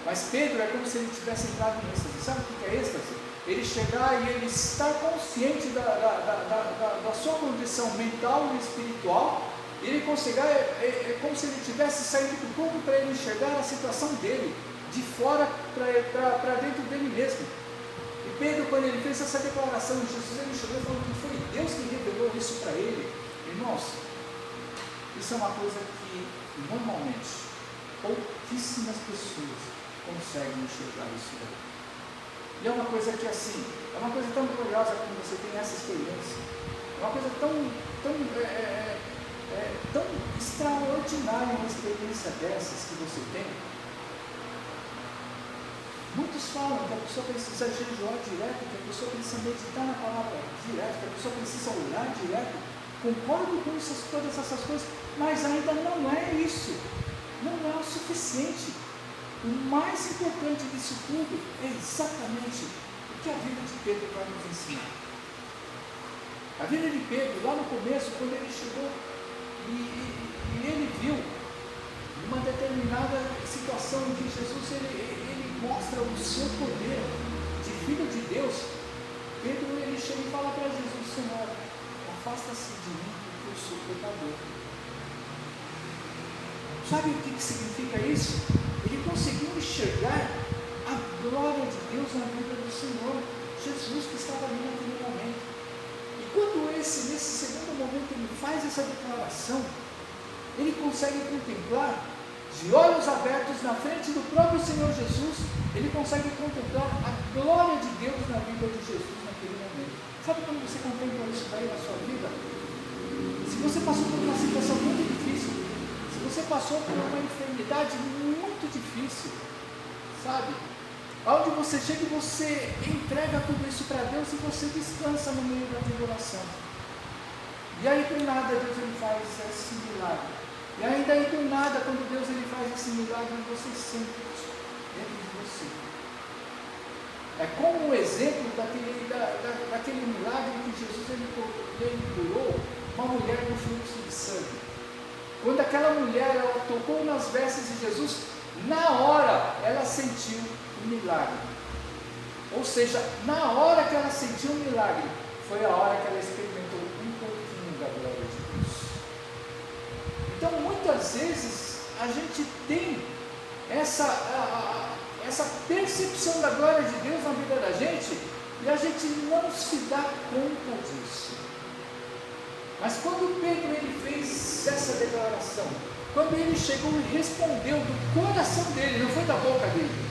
Mas Pedro é como se ele tivesse entrado em êxtase. Sabe o que é êxtase? Ele chegar e ele estar consciente da sua condição mental e espiritual. Ele conseguir, é como se ele tivesse saído do corpo para ele enxergar a situação dele, de fora para dentro dele mesmo. E Pedro, quando ele fez essa declaração de Jesus, ele chegou e falou que foi Deus que revelou isso para ele. Irmãos, isso é uma coisa que normalmente pouquíssimas pessoas conseguem enxergar isso daí. E é uma coisa que assim, é uma coisa tão gloriosa quando você tem essa experiência. É uma coisa tão extraordinária uma experiência dessas que você tem. Muitos falam que a pessoa precisa jejuar direto, que a pessoa precisa meditar na palavra direto, que a pessoa precisa orar direto. Concordo com todas essas coisas, mas ainda não é isso. Não é o suficiente. O mais importante disso tudo é exatamente o que a vida de Pedro vai nos ensinar. A vida de Pedro, lá no começo, quando ele chegou e ele viu uma determinada situação em que Jesus ele mostra o seu poder de Filho de Deus, Pedro ele chega e fala para Jesus: Senhor, afasta-se de mim porque eu sou pecador. Sabe o que significa isso? Ele conseguiu enxergar a glória de Deus na vida do Senhor Jesus, que estava ali naquele momento. E quando nesse segundo momento ele faz essa declaração, ele consegue contemplar, de olhos abertos na frente do próprio Senhor Jesus, ele consegue contemplar a glória de Deus na vida de Jesus naquele momento. Sabe quando você contempla isso daí na sua vida? Se você passou por uma situação muito difícil, se você passou por uma enfermidade muito difícil, sabe? Onde você chega e você entrega tudo isso para Deus e você descansa no meio da tribulação. E aí do nada Deus ele faz esse milagre. E ainda aí do nada, quando Deus ele faz esse milagre, você sente dentro de você. É como um exemplo daquele milagre que Jesus ele curou uma mulher com fluxo de sangue. Quando aquela mulher ela tocou nas vestes de Jesus, na hora ela sentiu o milagre. Ou seja, na hora que ela sentiu o milagre, foi a hora que ela experimentou um pouquinho da glória de Deus. Então, muitas vezes, a gente tem essa percepção da glória de Deus na vida da gente, e a gente não se dá conta disso. Mas quando Pedro ele fez essa declaração, quando ele chegou e respondeu do coração dele, não foi da boca dele.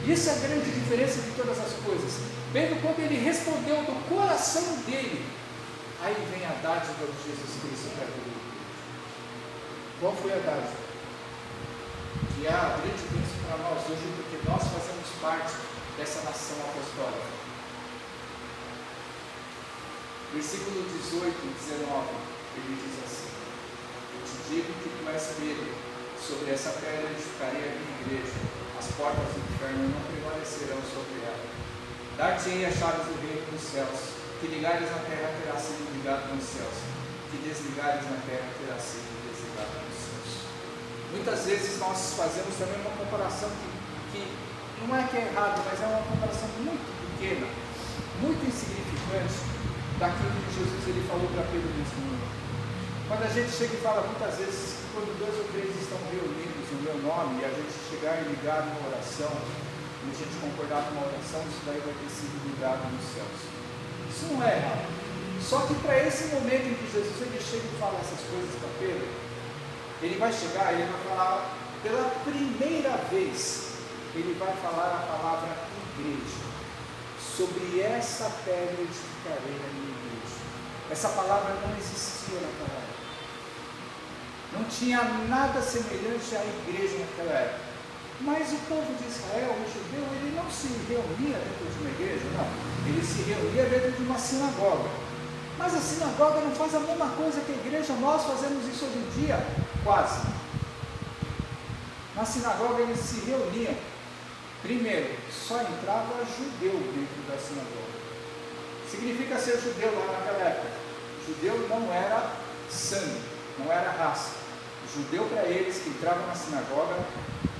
Isso é a grande diferença de todas as coisas. Pedro, quando ele respondeu do coração dele, aí vem a dádiva de Jesus Cristo para ele. Qual foi a dádiva? Que é a grande bênção para nós hoje, porque nós fazemos parte dessa nação apostólica. Versículo 18 e 19, ele diz assim: Eu te digo que tu és Pedro, sobre essa pedra edificarei a minha igreja, as portas do inferno não prevalecerão sobre ela. Dar-te-ei as chaves do reino dos céus, que ligares na terra terá sido ligado nos céus, que desligares na terra terá sido desligado nos céus. Muitas vezes nós fazemos também uma comparação que não é que é errado, mas é uma comparação muito pequena, muito insignificante daquilo que Jesus ele falou para Pedro nesse momento. Quando a gente chega e fala muitas vezes, quando 2 ou 3 estão reunidos no meu nome, e a gente chegar e ligar numa oração, e a gente concordar com uma oração, isso daí vai ter sido ligado nos céus. Isso não é errado. Só que para esse momento em que Jesus ele chega e fala essas coisas para Pedro, ele vai chegar, ele vai falar, pela primeira vez, ele vai falar a palavra igreja. Sobre essa pedra edificarei a minha igreja. Essa palavra não existia naquela época. Não tinha nada semelhante à igreja naquela época. Mas o povo de Israel, o judeu, ele não se reunia dentro de uma igreja, não. Ele se reunia dentro de uma sinagoga. Mas a sinagoga não faz a mesma coisa que a igreja. Nós fazemos isso hoje em dia, quase. Na sinagoga eles se reuniam. Primeiro, só entrava judeu dentro da sinagoga. Significa ser judeu lá naquela época. Judeu não era sangue, não era raça. Judeu para eles que entravam na sinagoga,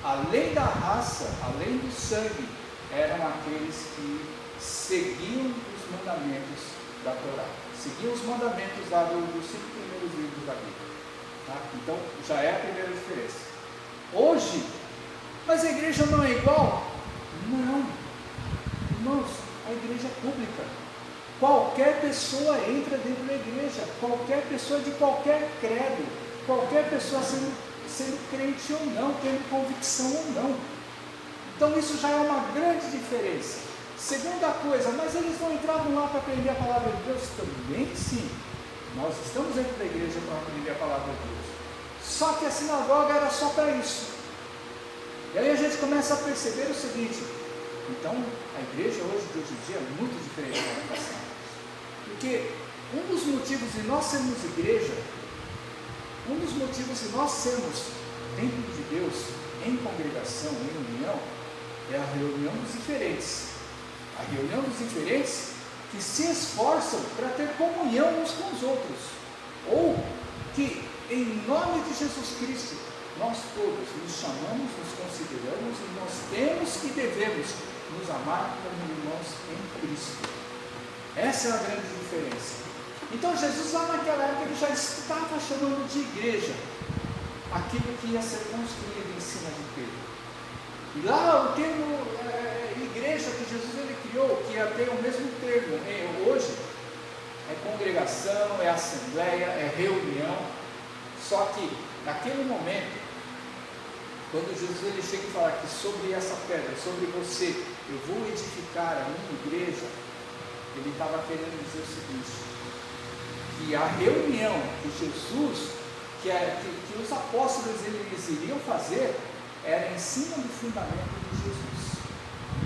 além da raça, além do sangue, eram aqueles que seguiam os mandamentos da Torá. Seguiam os mandamentos dos 5 primeiros livros da Bíblia. Tá? Então já é a primeira diferença. Hoje, mas a igreja não é igual? Não. Irmãos, a igreja é pública. Qualquer pessoa entra dentro da igreja, qualquer pessoa de qualquer credo, qualquer pessoa sendo crente ou não, tendo convicção ou não. Então isso já é uma grande diferença. Segunda coisa, mas eles não entravam lá para aprender a palavra de Deus? Também sim. Nós estamos dentro da igreja para aprender a palavra de Deus. Só que a sinagoga era só para isso. E aí a gente começa a perceber o seguinte: então a igreja hoje em dia é muito diferente da passada. Porque um dos motivos de nós sermos igreja, um dos motivos de nós sermos templo de Deus, em congregação, em união, é a reunião dos diferentes. A reunião dos diferentes que se esforçam para ter comunhão uns com os outros. Ou que, em nome de Jesus Cristo, nós todos nos chamamos, nos consideramos e nós temos e devemos nos amar como irmãos em Cristo. Essa é a grande diferença. Então Jesus lá naquela época ele já estava chamando de igreja aquilo que ia ser construído em cima de Pedro. E lá o termo igreja que Jesus ele criou, que tem o mesmo termo hoje, é congregação, é assembleia, é reunião. Só que naquele momento, quando Jesus ele chega e fala que sobre essa pedra, sobre você, eu vou edificar a minha igreja, ele estava querendo dizer o seguinte: que a reunião que Jesus, que os apóstolos eles iriam fazer, era em cima do fundamento de Jesus.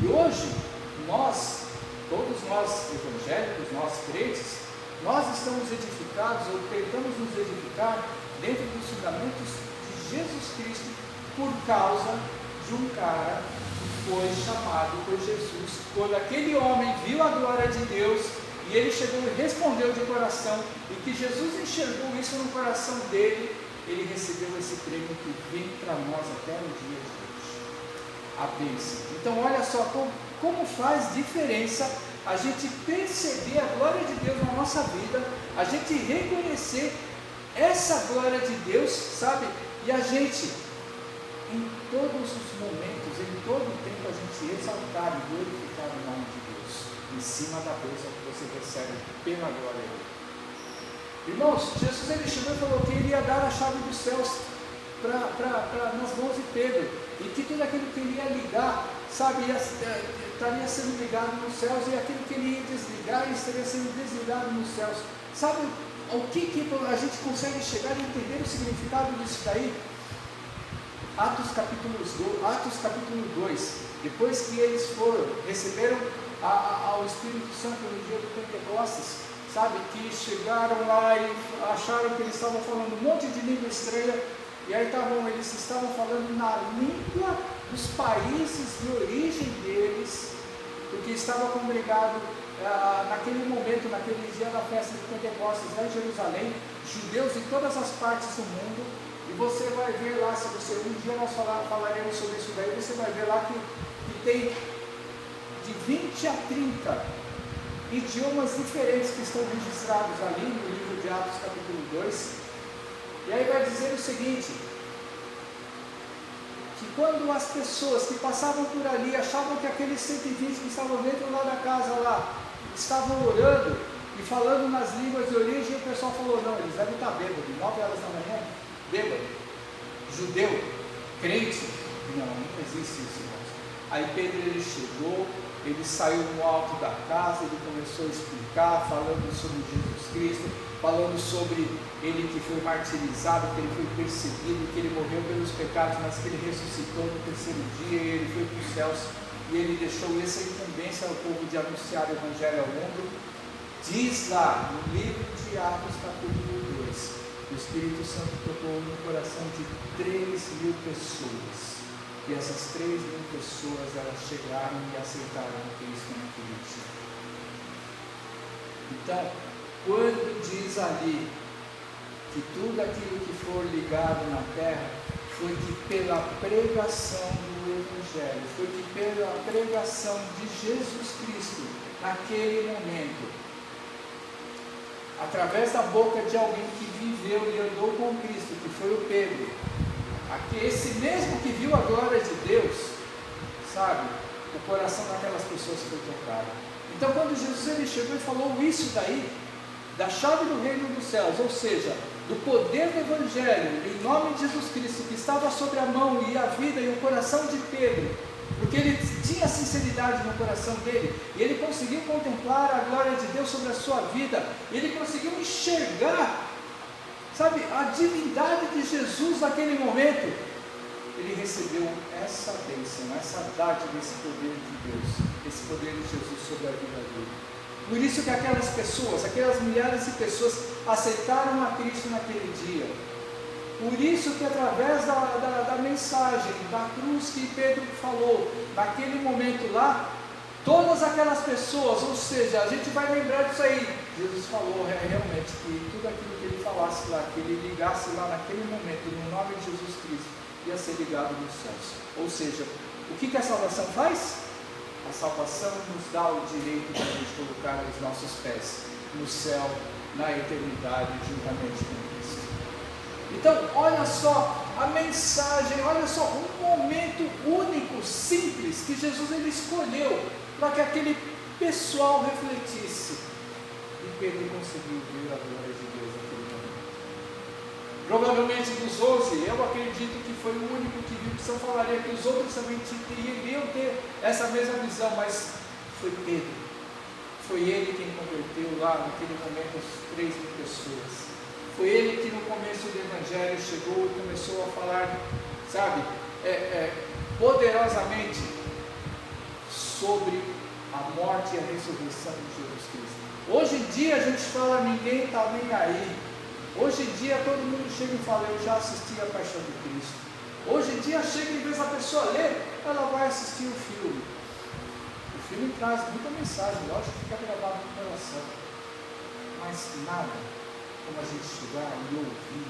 E hoje, todos nós evangélicos, nós crentes, nós estamos edificados, ou tentamos nos edificar, dentro dos fundamentos de Jesus Cristo, por causa de um cara que foi chamado por Jesus. Quando aquele homem viu a glória de Deus, e ele chegou e respondeu de coração, e que Jesus enxergou isso no coração dele, ele recebeu esse prêmio que vem para nós até o dia de hoje. A bênção. Então olha só como faz diferença a gente perceber a glória de Deus na nossa vida, a gente reconhecer essa glória de Deus, sabe? E a gente, em todos os momentos, em todo o tempo, a gente exaltar e glorificar o nome de Deus, em cima da bênção que você recebe pela glória dele. Irmãos, Jesus ele chegou e falou que ele ia dar a chave dos céus nas mãos de Pedro, e que tudo aquilo que ele ia ligar, sabe, estaria sendo ligado nos céus, e aquilo que ele ia desligar, estaria sendo desligado nos céus. Sabe o que a gente consegue chegar a entender o significado disso daí? Atos capítulo 2, depois que eles receberam ao Espírito Santo no dia do Pentecostes, sabe, que chegaram lá e acharam que eles estavam falando um monte de língua estranha, e aí eles estavam falando na língua dos países de origem deles, porque estava congregado naquele momento, naquele dia da festa de Pentecostes lá em Jerusalém, judeus de todas as partes do mundo. E você vai ver lá, se você um dia nós falaremos sobre isso daí, você vai ver lá que tem de 20 a 30 idiomas diferentes que estão registrados ali no livro de Atos capítulo 2, o seguinte, que quando as pessoas que passavam por ali achavam que aqueles 120 que estavam dentro lá da casa lá, estavam orando e falando nas línguas de origem, o pessoal falou, não, eles devem estar bêbados, 9 horas da manhã, bêbado, judeu, crente, não existe isso, irmãos. Aí Pedro, ele chegou, ele saiu no alto da casa, ele começou a explicar, falando sobre Jesus Cristo, falando sobre ele que foi martirizado, que ele foi perseguido, que ele morreu pelos pecados, mas que ele ressuscitou no terceiro dia, e ele foi para os céus, e ele deixou essa incumbência ao povo de anunciar o Evangelho ao mundo. Diz lá no livro de Atos, capítulo 2, o Espírito Santo tocou no coração de 3.000 pessoas. E essas 3.000 pessoas, elas chegaram e aceitaram Cristo naquele dia. Então, quando diz ali que tudo aquilo que for ligado na terra, foi que pela pregação do Evangelho, foi que pela pregação de Jesus Cristo, naquele momento, através da boca de alguém que viveu e andou com Cristo, que foi o Pedro, esse mesmo que viu a glória de Deus, sabe, o coração daquelas pessoas foi tocado. Então, quando Jesus ele chegou e falou isso daí, da chave do reino dos céus, ou seja, do poder do Evangelho, em nome de Jesus Cristo, que estava sobre a mão e a vida e o coração de Pedro, porque ele tinha sinceridade no coração dele, e ele conseguiu contemplar a glória de Deus sobre a sua vida, ele conseguiu enxergar, sabe, a divindade de Jesus naquele momento. Ele recebeu essa bênção, essa dádiva, esse poder de Deus, esse poder de Jesus sobre a vida dele. Por isso que aquelas pessoas, aquelas milhares de pessoas aceitaram a Cristo naquele dia. Por isso que através da mensagem, da cruz que Pedro falou, naquele momento lá, todas aquelas pessoas, ou seja, a gente vai lembrar disso aí. Jesus falou realmente que tudo aquilo que ele falasse lá, que ele ligasse lá naquele momento, no nome de Jesus Cristo, ia ser ligado nos céus. Ou seja, o que a salvação faz? A salvação nos dá o direito de a gente colocar os nossos pés no céu, na eternidade, juntamente com Cristo. Então, olha só a mensagem, olha só um momento único, simples, que Jesus ele escolheu para que aquele pessoal refletisse. E Pedro conseguiu ver a glória de Deus naquele momento. Provavelmente dos 11, eu acredito que foi o único que viu, que São falaria que os outros também iriam ter essa mesma visão, mas foi Pedro. Foi ele quem converteu lá naquele momento as 3.000 pessoas. Foi ele que no começo do Evangelho chegou e começou a falar, sabe, poderosamente sobre a morte e a ressurreição de Jesus Cristo. Hoje em dia a gente fala, ninguém está nem aí. Hoje em dia todo mundo chega e fala, eu já assisti a Paixão de Cristo. Hoje em dia chega e em vez da pessoa ler, ela vai assistir o filme. O filme traz muita mensagem, lógico que fica gravado no coração. Mas nada como a gente chegar e ouvir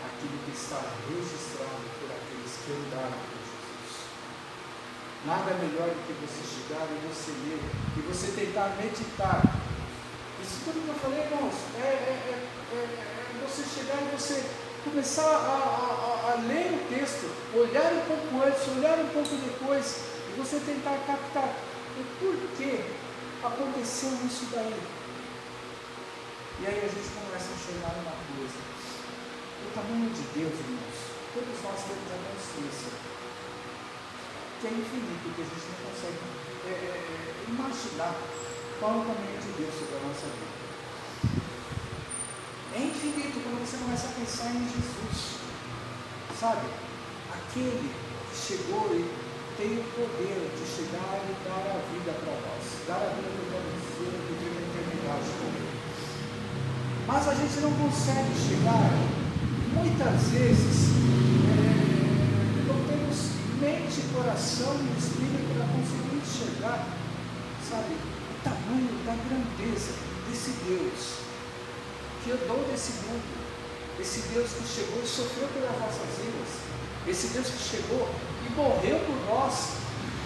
aquilo que está registrado por aqueles que andaram com Jesus. Nada melhor do que você chegar e você ler, e você tentar meditar. Isso tudo que eu falei, irmãos, você chegar e você começar a ler o texto, olhar um pouco antes, olhar um pouco depois, e você tentar captar o porquê aconteceu isso daí. E aí a gente começa a enxergar uma coisa. O tamanho de Deus, irmãos, todos nós temos a consciência que é infinito, que a gente não consegue imaginar qual é o tamanho de Deus sobre a nossa vida. É infinito quando você começa a pensar em Jesus, sabe? Aquele que chegou e tem o poder de chegar e dar a vida para nós, dar a vida para nós, viver na eternidade com Ele. Mas a gente não consegue chegar, muitas vezes, não temos mente, coração e espírito para conseguir enxergar, sabe, o tamanho da grandeza desse Deus que andou desse mundo, esse Deus que chegou e sofreu pelas nossas vidas, esse Deus que chegou e morreu por nós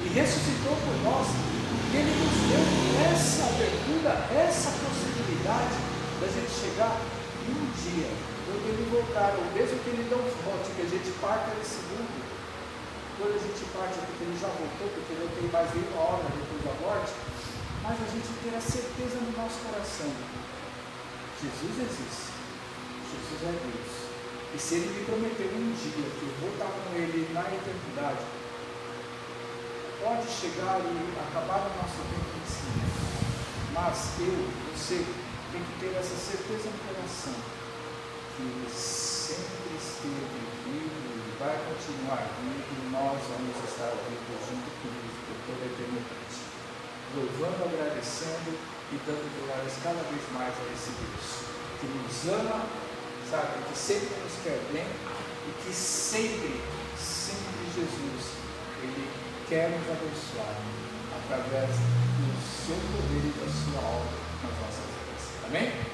e ressuscitou por nós, e Ele nos deu essa abertura, essa possibilidade da gente chegar um dia, quando Ele voltar, ou mesmo que Ele não gente parta desse mundo, quando a gente parte porque ele já voltou, porque ele não tem mais nenhuma hora depois da morte, mas a gente ter a certeza no nosso coração: Jesus existe, Jesus é Deus. E se ele me prometeu um dia que eu vou estar com ele na eternidade, pode chegar e acabar o nosso tempo em si, mas você tem que ter essa certeza no coração que ele sempre esteve vivo e vai continuar vivo, e nós vamos estar vivos junto com ele por toda a eternidade, louvando, agradecendo e dando glórias cada vez mais a esse Deus que nos ama, sabe, que sempre nos quer bem e que sempre Jesus, ele quer nos abençoar através do seu poder e da sua obra nas nossas vidas. Amém?